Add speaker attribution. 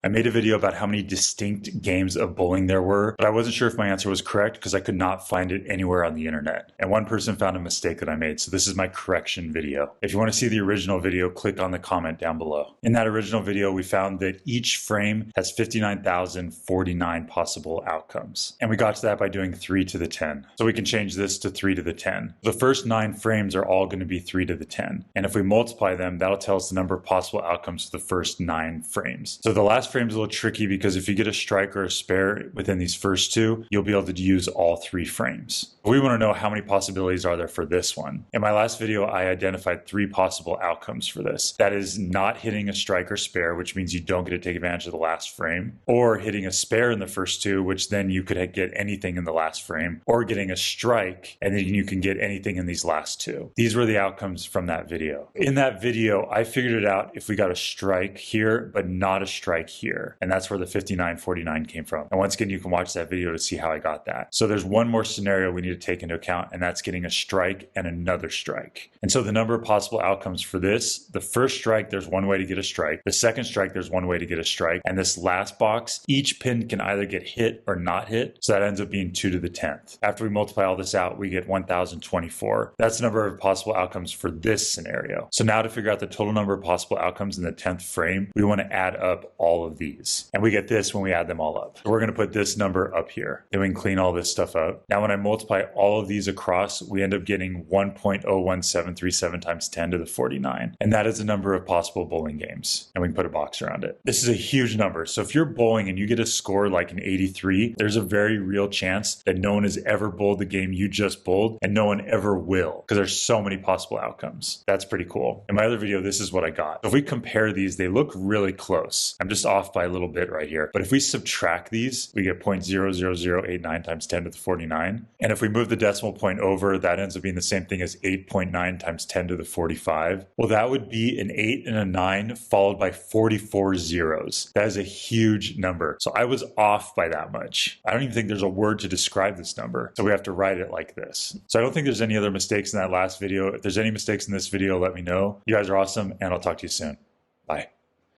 Speaker 1: I made a video about how many distinct games of bowling there were, but I wasn't sure if my answer was correct because I could not find it anywhere on the internet. And one person found a mistake that I made, so this is my correction video. If you want to see the original video, click on the comment down below. In that original video, we found that each frame has 59,049 possible outcomes. And we got to that by doing 3 to the 10. So we can change this to 3 to the 10. The first 9 frames are all going to be 3 to the 10. And if we multiply them, that'll tell us the number of possible outcomes for the first 9 frames. So the last frame's a little tricky because if you get a strike or a spare within these first 2, you'll be able to use all 3 frames. We want to know how many possibilities are there for this one. In my last video, I identified 3 possible outcomes for this. That is not hitting a strike or spare, which means you don't get to take advantage of the last frame, or hitting a spare in the first 2, which then you could get anything in the last frame, or getting a strike, and then you can get anything in these last 2. These were the outcomes from that video. In that video, I figured it out if we got a strike here, but not a strike here. And that's where the 5949 came from. And once again, you can watch that video to see how I got that. So there's one more scenario we need to take into account, and that's getting a strike and another strike. And so the number of possible outcomes for this, the first strike, there's one way to get a strike. The second strike, there's one way to get a strike. And this last box, each pin can either get hit or not hit. So that ends up being 2 to the 10th. After we multiply all this out, we get 1,024. That's the number of possible outcomes for this scenario. So now to figure out the total number of possible outcomes in the 10th frame, we want to add up all of these. And we get this when we add them all up. So we're going to put this number up here. Then we can clean all this stuff up. Now when I multiply all of these across, we end up getting 1.01737 times 10 to the 49. And that is the number of possible bowling games. And we can put a box around it. This is a huge number. So if you're bowling and you get a score like an 83, there's a very real chance that no one has ever bowled the game you just bowled, and no one ever will, because there's so many possible outcomes. That's pretty cool. In my other video, this is what I got. If we compare these, they look really close. I'm just off by a little bit right here. But if we subtract these, we get 0.00089 times 10 to the 49. And if we move the decimal point over, that ends up being the same thing as 8.9 times 10 to the 45. Well, that would be an 8 and a 9 followed by 44 zeros. That is a huge number. So I was off by that much. I don't even think there's a word to describe this number. So we have to write it like this. So I don't think there's any other mistakes in that last video. If there's any mistakes in this video, let me know. You guys are awesome, and I'll talk to you soon. Bye.